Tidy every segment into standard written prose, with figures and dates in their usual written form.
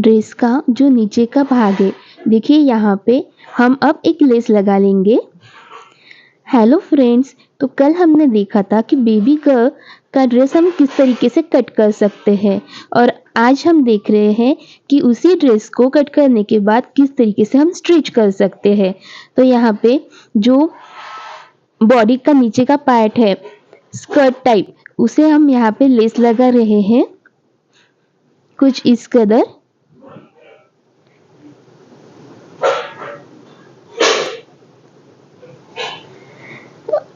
Dress का जो नीचे का भाग है, देखिए यहाँ पे हम अब एक लेस लगा लेंगे। हेलो फ्रेंड्स, तो कल हमने देखा था कि बेबी गर्ल का ड्रेस हम किस तरीके से कट कर सकते हैं, और आज हम देख रहे हैं कि उसी ड्रेस को कट करने के बाद किस तरीके से हम स्टिच कर सकते हैं। तो यहाँ पे जो बॉडी का नीचे का पार्ट है, स्कर्ट टाइप, उसे हम यहाँ पे लेस लगा रहे हैं कुछ इस कदर।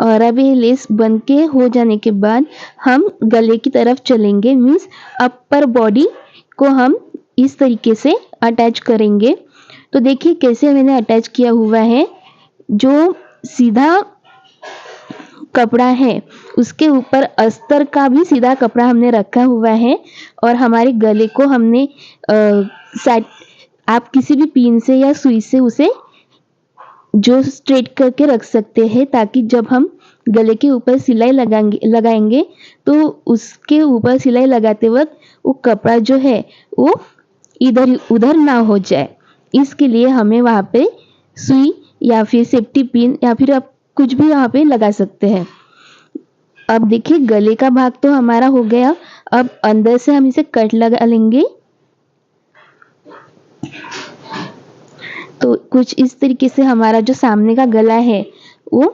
और अब ये लेस बन के हो जाने के बाद हम गले की तरफ चलेंगे, मीन्स अपर बॉडी को हम इस तरीके से अटैच करेंगे। तो देखिए कैसे मैंने अटैच किया हुआ है। जो सीधा कपड़ा है उसके ऊपर अस्तर का भी सीधा कपड़ा हमने रखा हुआ है, और हमारे गले को हमने आप किसी भी पिन से या सुई से उसे जो स्ट्रेट करके रख सकते हैं, ताकि जब हम गले के ऊपर सिलाई लगाएंगे तो उसके ऊपर सिलाई लगाते वक्त वो कपड़ा जो है वो इधर उधर ना हो जाए। इसके लिए हमें वहाँ पे सुई या फिर सेफ्टी पिन या फिर आप कुछ भी यहाँ पे लगा सकते हैं। अब देखिए गले का भाग तो हमारा हो गया। अब अंदर से हम इसे कट लगा लेंगे। तो कुछ इस तरीके से हमारा जो सामने का गला है वो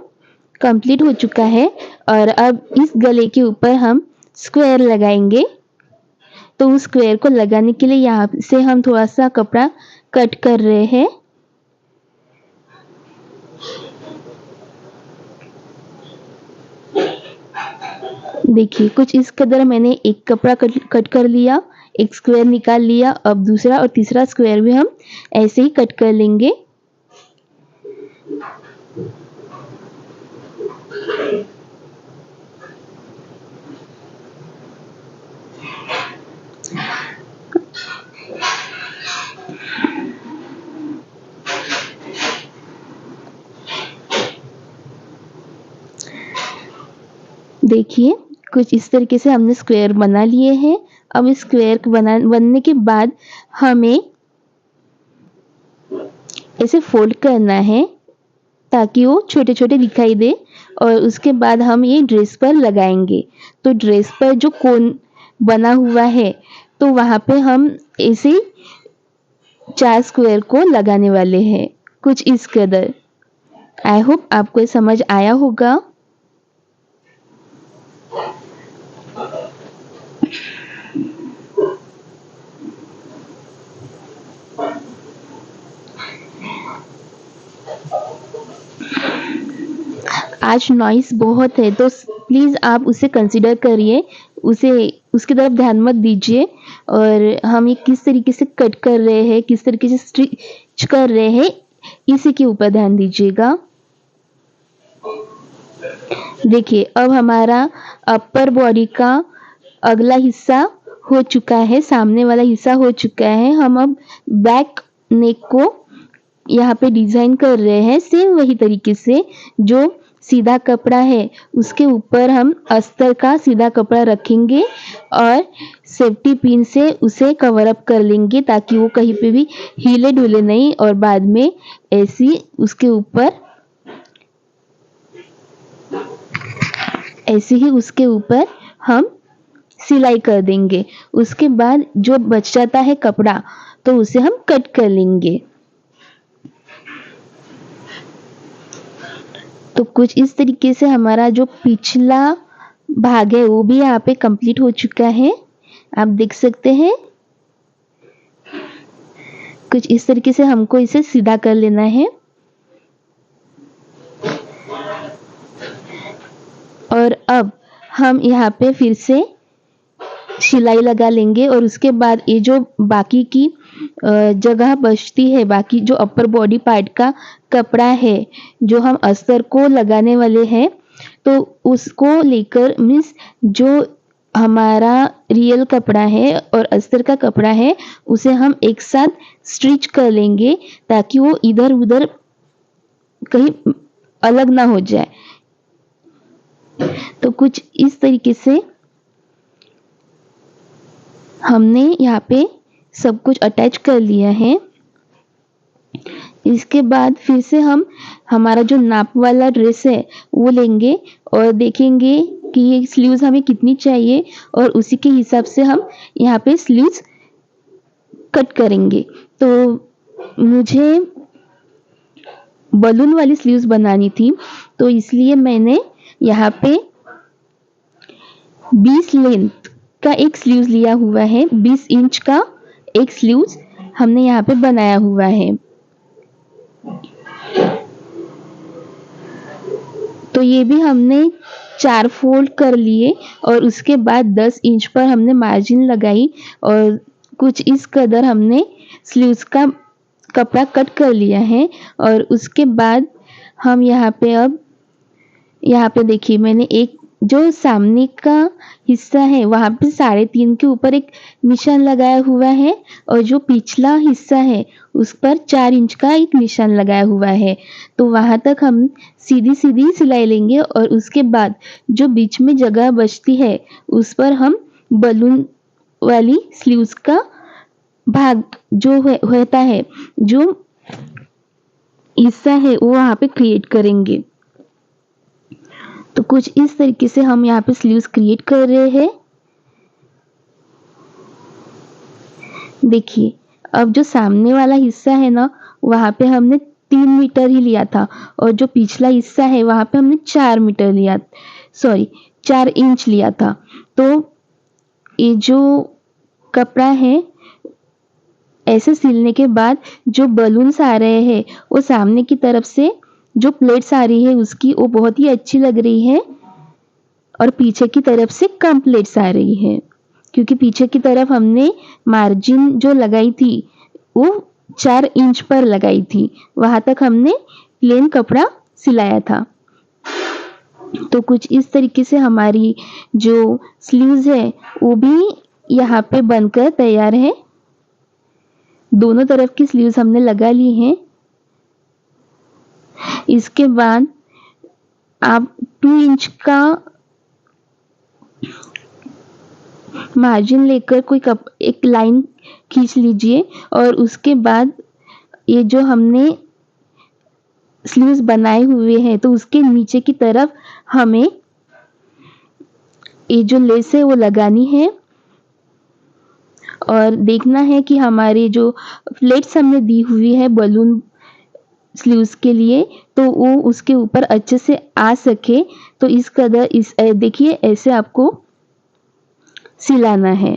कंप्लीट हो चुका है, और अब इस गले के ऊपर हम स्क्वायर लगाएंगे। तो उस स्क्वायर को लगाने के लिए यहाँ से हम थोड़ा सा कपड़ा कट कर रहे हैं। देखिए कुछ इस कदर मैंने एक कपड़ा कट कर लिया, एक स्क्वायर निकाल लिया। अब दूसरा और तीसरा स्क्वायर भी हम ऐसे ही कट कर लेंगे। देखिए कुछ इस तरीके से हमने स्क्वायर बना लिए हैं। अब इस स्क्वायर बनने के बाद हमें ऐसे फोल्ड करना है ताकि वो छोटे छोटे दिखाई दे, और उसके बाद हम ये ड्रेस पर लगाएंगे। तो ड्रेस पर जो कोन बना हुआ है, तो वहाँ पे हम ऐसे 4 स्क्वायर को लगाने वाले हैं कुछ इस कदर। आई होप आपको ये समझ आया होगा। आज नॉइस बहुत है, तो प्लीज़ आप उसे कंसीडर करिए, उसकी तरफ ध्यान मत दीजिए। और हम ये किस तरीके से कट कर रहे हैं, किस तरीके से स्टिच कर रहे हैं, इसी के ऊपर ध्यान दीजिएगा। देखिए अब हमारा अपर बॉडी का अगला हिस्सा हो चुका है, सामने वाला हिस्सा हो चुका है। हम अब बैक नेक को यहाँ पे डिजाइन कर रहे हैं, सेम वही तरीके से। जो सीधा कपड़ा है उसके ऊपर हम अस्तर का सीधा कपड़ा रखेंगे और सेफ्टी पिन से उसे कवर अप कर लेंगे, ताकि वो कहीं पे भी हिले डुले नहीं, और बाद में ऐसे ही उसके ऊपर हम सिलाई कर देंगे। उसके बाद जो बच जाता है कपड़ा, तो उसे हम कट कर लेंगे। तो कुछ इस तरीके से हमारा जो पिछला भाग है वो भी यहाँ पे कंप्लीट हो चुका है, आप देख सकते हैं। कुछ इस तरीके से हमको इसे सीधा कर लेना है, और अब हम यहाँ पे फिर से सिलाई लगा लेंगे। और उसके बाद ये जो बाकी की जगह बचती है, बाकी जो अपर बॉडी पार्ट का कपड़ा है जो हम अस्तर को लगाने वाले हैं, तो उसको लेकर मीन्स जो हमारा रियल कपड़ा है और अस्तर का कपड़ा है उसे हम एक साथ स्टिच कर लेंगे, ताकि वो इधर उधर कहीं अलग ना हो जाए। तो कुछ इस तरीके से हमने यहाँ पे सब कुछ अटैच कर लिया है। इसके बाद फिर से हम हमारा जो नाप वाला ड्रेस है वो लेंगे और देखेंगे कि ये स्लीव्स हमें कितनी चाहिए और उसी के हिसाब से हम यहाँ पे स्लीव्स कट करेंगे। तो मुझे बलून वाली स्लीव्स बनानी थी, तो इसलिए मैंने यहाँ पे 20 लेंथ का एक स्लीव्स लिया हुआ है। 20 इंच का एक स्लीव्स हमने यहाँ पे बनाया हुआ है। तो ये भी हमने 4 फोल्ड कर लिए और उसके बाद 10 इंच पर हमने मार्जिन लगाई और कुछ इस कदर हमने स्लीव्स का कपड़ा कट कर लिया है। और उसके बाद हम यहाँ पे देखिए मैंने एक जो सामने का हिस्सा है वहाँ पे 3.5 के ऊपर एक निशान लगाया हुआ है और जो पिछला हिस्सा है उस पर 4 इंच का एक निशान लगाया हुआ है। तो वहाँ तक हम सीधी सीधी सिलाई लेंगे और उसके बाद जो बीच में जगह बचती है उस पर हम बलून वाली स्लीव्स का भाग जो होता है, जो हिस्सा है वो वहाँ पे क्रिएट करेंगे। तो कुछ इस तरीके से हम यहाँ पे स्लीव्स क्रिएट कर रहे हैं। देखिए अब जो सामने वाला हिस्सा है ना वहाँ पे हमने 3 मीटर ही लिया था और जो पिछला हिस्सा है वहाँ पे हमने 4 इंच लिया था। तो ये जो कपड़ा है ऐसे सिलने के बाद जो बलून्स आ रहे हैं वो सामने की तरफ से जो प्लेट्स आ रही है उसकी वो बहुत ही अच्छी लग रही है और पीछे की तरफ से कम प्लेट्स आ रही है, क्योंकि पीछे की तरफ हमने मार्जिन जो लगाई थी वो 4 इंच पर लगाई थी, वहां तक हमने प्लेन कपड़ा सिलाया था। तो कुछ इस तरीके से हमारी जो स्लीव्स है वो भी यहाँ पे बनकर तैयार है। दोनों तरफ की स्लीव्स हमने लगा ली हैं। इसके बाद आप 2 इंच का मार्जिन लेकर एक लाइन खींच लीजिए और उसके बाद ये जो हमने स्लीव्स बनाए हुए हैं तो उसके नीचे की तरफ हमें ये जो लेस है वो लगानी है और देखना है कि हमारी जो प्लेट्स हमने दी हुई है बलून स्लीव्स के लिए तो वो उसके ऊपर अच्छे से आ सके। तो इस कदर देखिए ऐसे आपको सिलाना है।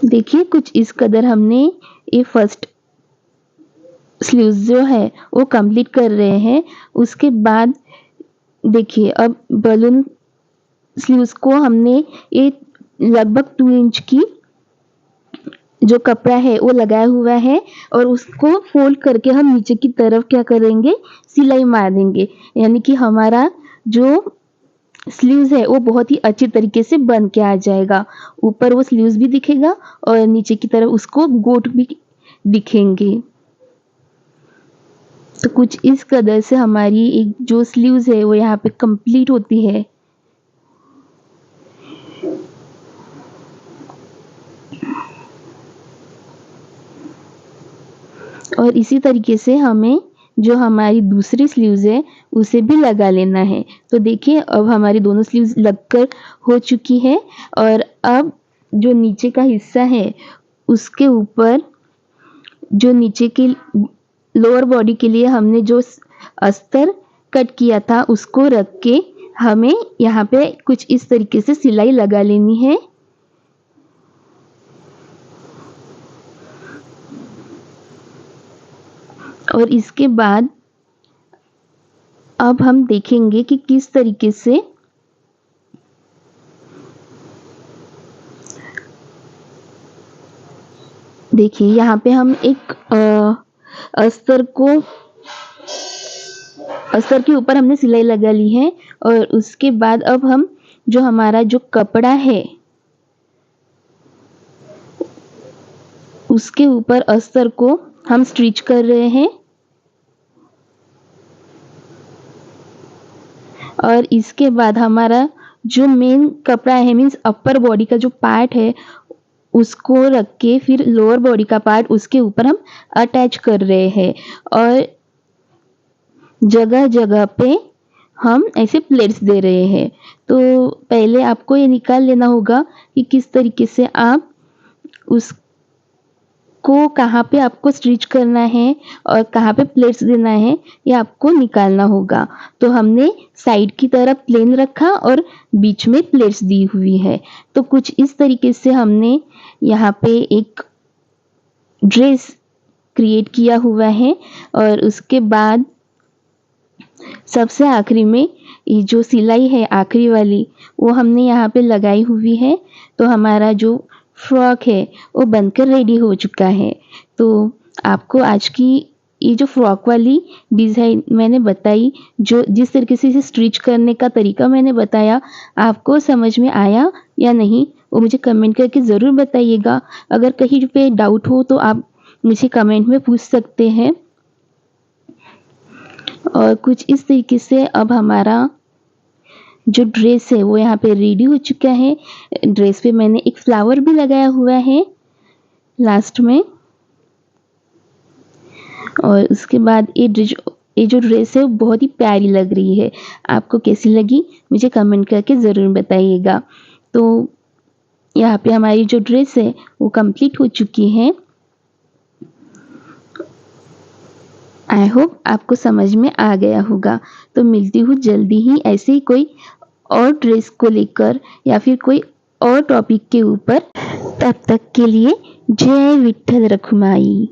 देखिए कुछ इस कदर हमने ये फर्स्ट स्लीव्स जो है वो कंप्लीट कर रहे हैं। उसके बाद देखिए अब बलून स्लीव्स को हमने ये लगभग 2 इंच की जो कपड़ा है वो लगाया हुआ है और उसको फोल्ड करके हम नीचे की तरफ क्या करेंगे, सिलाई मार देंगे, यानी कि हमारा जो स्लीव्स है वो बहुत ही अच्छी तरीके से बन के आ जाएगा। ऊपर वो स्लीव्स भी दिखेगा और नीचे की तरफ उसको गोट भी दिखेंगे। तो कुछ इस कदर से हमारी एक जो स्लीव्स है वो यहाँ पे कंप्लीट होती है। और इसी तरीके से हमें जो हमारी दूसरी स्लीव्स है उसे भी लगा लेना है। तो देखिए अब हमारी दोनों स्लीव्स लगकर हो चुकी है और अब जो नीचे का हिस्सा है उसके ऊपर जो नीचे के लोअर बॉडी के लिए हमने जो अस्तर कट किया था उसको रख के हमें यहाँ पे कुछ इस तरीके से सिलाई लगा लेनी है। और इसके बाद अब हम देखेंगे कि किस तरीके से देखिए यहाँ पे हम एक अस्तर के ऊपर हमने सिलाई लगा ली है और उसके बाद अब हम जो हमारा जो कपड़ा है उसके ऊपर अस्तर को हम स्टिच कर रहे हैं। और इसके बाद हमारा जो मेन कपड़ा है मीन्स अपर बॉडी का जो पार्ट है उसको रख के फिर लोअर बॉडी का पार्ट उसके ऊपर हम अटैच कर रहे हैं और जगह जगह पे हम ऐसे प्लेट्स दे रहे हैं। तो पहले आपको ये निकाल लेना होगा कि किस तरीके से आप उसको कहाँ पे आपको स्टिच करना है और कहाँ पे प्लेट्स देना है, ये आपको निकालना होगा। तो हमने साइड की तरफ प्लेन रखा और बीच में प्लेट्स दी हुई है। तो कुछ इस तरीके से हमने यहाँ पे एक ड्रेस क्रिएट किया हुआ है और उसके बाद सबसे आखिरी में ये जो सिलाई है आखिरी वाली वो हमने यहाँ पे लगाई हुई है। तो हमारा जो फ्रॉक है वो बनकर रेडी हो चुका है। तो आपको आज की ये जो फ्रॉक वाली डिज़ाइन मैंने बताई, जो जिस तरीके से इसे स्टिच करने का तरीका मैंने बताया, आपको समझ में आया या नहीं वो मुझे कमेंट करके ज़रूर बताइएगा। अगर कहीं पे डाउट हो तो आप मुझे कमेंट में पूछ सकते हैं। और कुछ इस तरीके से अब हमारा जो ड्रेस है वो यहाँ पे रेडी हो चुका है। ड्रेस पे मैंने एक फ्लावर भी लगाया हुआ है लास्ट में। और उसके बाद ये जो ड्रेस है वो बहुत ही प्यारी लग रही है। आपको कैसी लगी मुझे कमेंट करके ज़रूर बताइएगा। तो यहाँ पे हमारी जो ड्रेस है वो कंप्लीट हो चुकी है। आई होप आपको समझ में आ गया होगा। तो मिलती हूँ जल्दी ही ऐसे ही कोई और ड्रेस को लेकर या फिर कोई और टॉपिक के ऊपर। तब तक के लिए जय विठ्ठल रखुमाई।